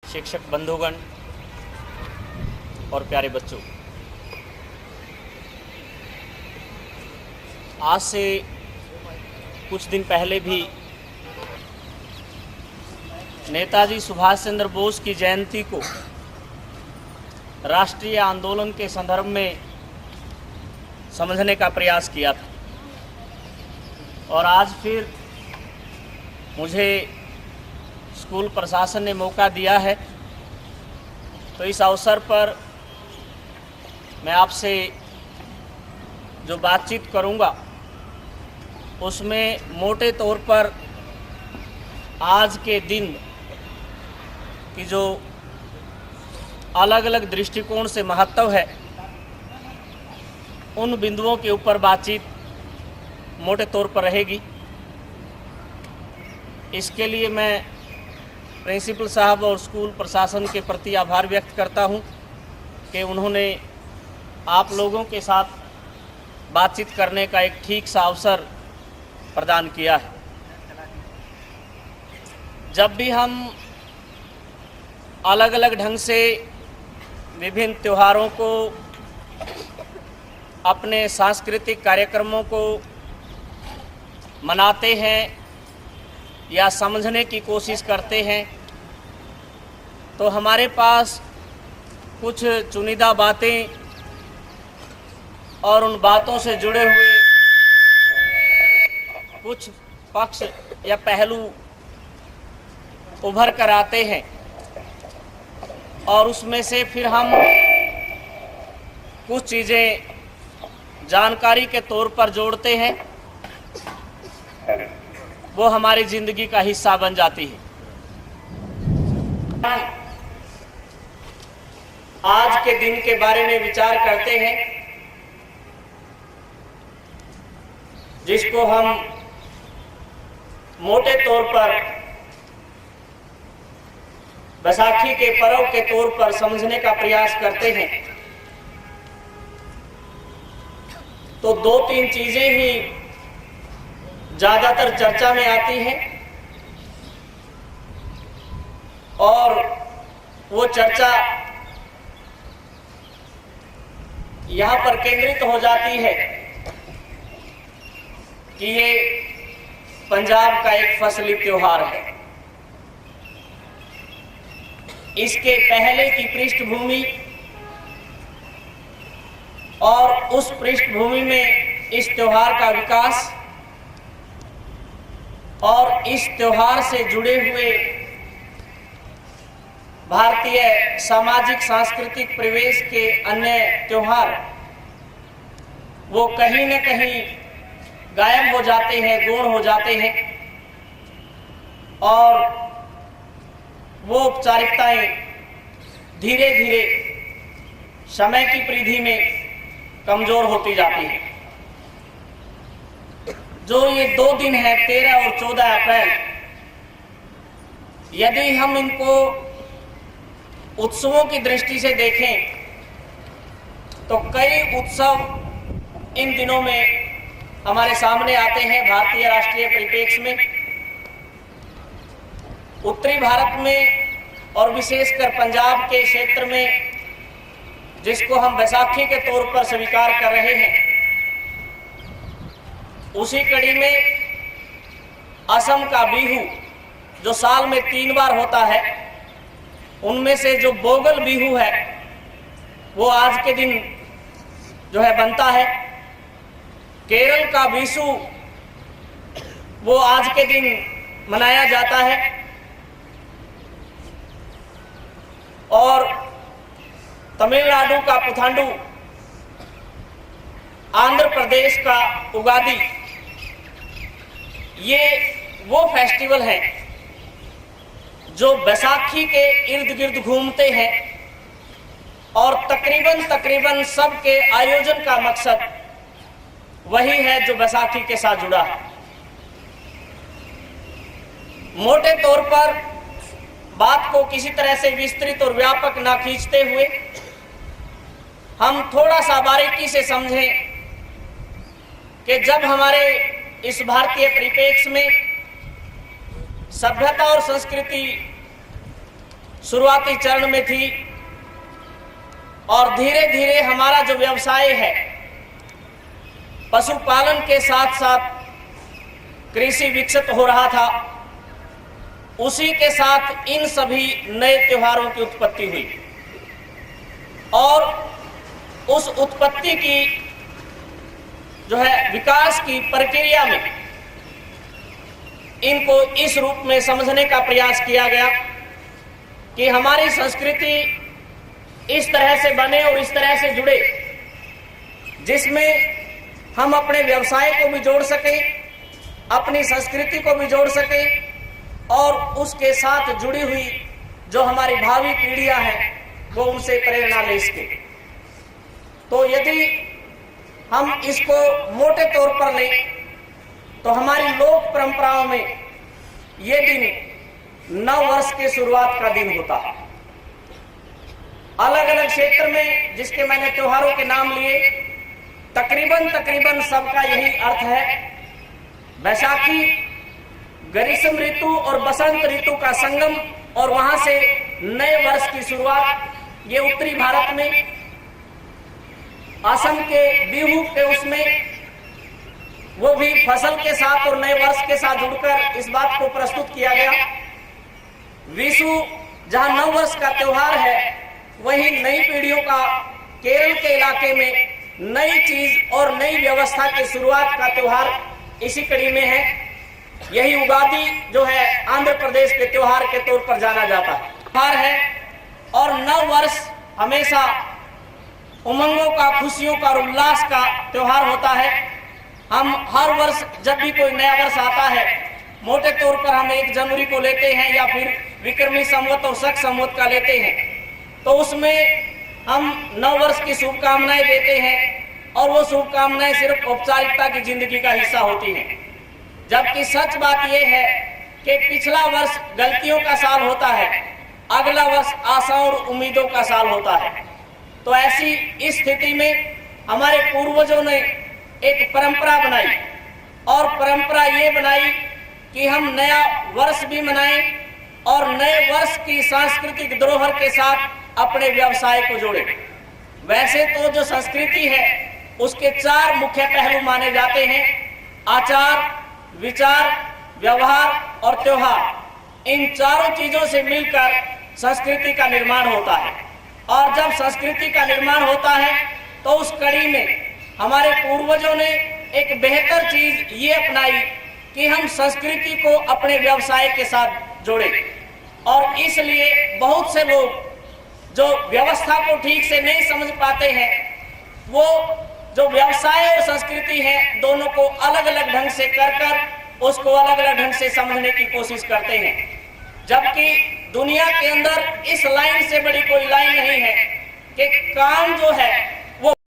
शिक्षक बंधुगण और प्यारे बच्चों, आज से कुछ दिन पहले भी नेताजी सुभाष चंद्र बोस की जयंती को राष्ट्रीय आंदोलन के संदर्भ में समझने का प्रयास किया था और आज फिर मुझे स्कूल प्रशासन ने मौका दिया है, तो इस अवसर पर मैं आपसे जो बातचीत करूंगा उसमें मोटे तौर पर आज के दिन की जो अलग अलग दृष्टिकोण से महत्व है उन बिंदुओं के ऊपर बातचीत मोटे तौर पर रहेगी। इसके लिए मैं प्रिंसिपल साहब और स्कूल प्रशासन के प्रति आभार व्यक्त करता हूं कि उन्होंने आप लोगों के साथ बातचीत करने का एक ठीक सा अवसर प्रदान किया है। जब भी हम अलग अलग ढंग से विभिन्न त्योहारों को, अपने सांस्कृतिक कार्यक्रमों को मनाते हैं या समझने की कोशिश करते हैं, तो हमारे पास कुछ चुनिंदा बातें और उन बातों से जुड़े हुए कुछ पक्ष या पहलू उभर कर आते हैं और उसमें से फिर हम कुछ चीज़ें जानकारी के तौर पर जोड़ते हैं, वो हमारी जिंदगी का हिस्सा बन जाती है। आज के दिन के बारे में विचार करते हैं जिसको हम मोटे तौर पर बैसाखी के पर्व के तौर पर समझने का प्रयास करते हैं, तो दो तीन चीजें ही ज्यादातर चर्चा में आती हैं और वो चर्चा यहाँ पर केंद्रित हो जाती है कि ये पंजाब का एक फसली त्योहार है। इसके पहले की पृष्ठभूमि और उस पृष्ठभूमि में इस त्योहार का विकास और इस त्योहार से जुड़े हुए भारतीय सामाजिक सांस्कृतिक परिवेश के अन्य त्योहार वो कहीं न कहीं गायब हो जाते हैं, गौण हो जाते हैं और वो औपचारिकताएं धीरे धीरे समय की परिधि में कमजोर होती जाती है। जो ये दो दिन है 13 और 14 अप्रैल, यदि हम इनको उत्सवों की दृष्टि से देखें तो कई उत्सव इन दिनों में हमारे सामने आते हैं भारतीय राष्ट्रीय परिप्रेक्ष्य में। उत्तरी भारत में और विशेषकर पंजाब के क्षेत्र में, जिसको हम बैसाखी के तौर पर स्वीकार कर रहे हैं, उसी कड़ी में असम का बिहू जो साल में 3 बार होता है, उनमें से जो बोगल बिहू है वो आज के दिन जो है बनता है। केरल का विशु वो आज के दिन मनाया जाता है और तमिलनाडु का पुथांडु, आंध्र प्रदेश का उगादी, ये वो फेस्टिवल है जो बैसाखी के इर्द गिर्द घूमते हैं और तकरीबन सबके आयोजन का मकसद वही है जो बैसाखी के साथ जुड़ा है। मोटे तौर पर बात को किसी तरह से विस्तृत और व्यापक ना खींचते हुए हम थोड़ा सा बारीकी से समझें कि जब हमारे इस भारतीय परिप्रेक्ष्य में सभ्यता और संस्कृति शुरुआती चरण में थी और धीरे धीरे हमारा जो व्यवसाय है पशुपालन के साथ साथ कृषि विकसित हो रहा था, उसी के साथ इन सभी नए त्योहारों की उत्पत्ति हुई और उस उत्पत्ति की जो है विकास की प्रक्रिया में इनको इस रूप में समझने का प्रयास किया गया कि हमारी संस्कृति इस तरह से बने और इस तरह से जुड़े जिसमें हम अपने व्यवसाय को भी जोड़ सकें, अपनी संस्कृति को भी जोड़ सकें और उसके साथ जुड़ी हुई जो हमारी भावी पीढ़ियां हैं वो उनसे प्रेरणा ले सके। तो यदि हम इसको मोटे तौर पर लें तो हमारी लोक परंपराओं में ये दिन नव वर्ष के शुरुआत का दिन होता है। अलग अलग क्षेत्र में जिसके मैंने त्योहारों के नाम लिए, तकरीबन सबका यही अर्थ है। बैसाखी ग्रीष्म ऋतु और बसंत ऋतु का संगम और वहां से नए वर्ष की शुरुआत। ये उत्तरी भारत में असम के बिहू के उसमें वो भी फसल के साथ और नए वर्ष के साथ जुड़कर इस बात को प्रस्तुत किया गया। विशु जहां नव वर्ष का त्योहार है, वहीं नई पीढ़ियों का केरल के इलाके में नई चीज और नई व्यवस्था की शुरुआत का त्योहार इसी कड़ी में है। यही उगादी जो है आंध्र प्रदेश के त्योहार के तौर पर जाना जाता है त्योहार है। और नव वर्ष हमेशा उमंगों का, खुशियों का और उल्लास का त्योहार होता है। हम हर वर्ष जब भी कोई नया वर्ष आता है, मोटे तौर पर हम 1 जनवरी को लेते हैं या फिर विक्रमी संवत और शक संवत का लेते हैं, तो उसमें हम नव वर्ष की शुभकामनाएं देते हैं और वो शुभकामनाएं सिर्फ औपचारिकता की जिंदगी का हिस्सा होती हैं। जबकि सच बात यह है कि पिछला वर्ष गलतियों का साल होता है, अगला वर्ष आशाओं और उम्मीदों का साल होता है। तो ऐसी स्थिति में हमारे पूर्वजों ने एक परंपरा बनाई और परंपरा ये बनाई कि हम नया वर्ष भी मनाएं और नए वर्ष की सांस्कृतिक धरोहर के साथ अपने व्यवसाय को जोड़ें। वैसे तो जो संस्कृति है उसके 4 मुख्य पहलू माने जाते हैं: आचार, विचार, व्यवहार और त्योहार। इन चारों चीजों से मिलकर संस्कृति का निर्माण होता है और जब संस्कृति का निर्माण होता है तो उस कड़ी में हमारे पूर्वजों ने एक बेहतर चीज ये अपनाई कि हम संस्कृति को अपने व्यवसाय के साथ जोड़ें। और इसलिए बहुत से लोग जो व्यवस्था को ठीक से नहीं समझ पाते हैं, वो जो व्यवसाय और संस्कृति है दोनों को अलग अलग ढंग से कर उसको अलग अलग ढंग से समझने की कोशिश करते हैं। जबकि दुनिया के अंदर इस लाइन से बड़ी कोई लाइन नहीं है कि काम जो है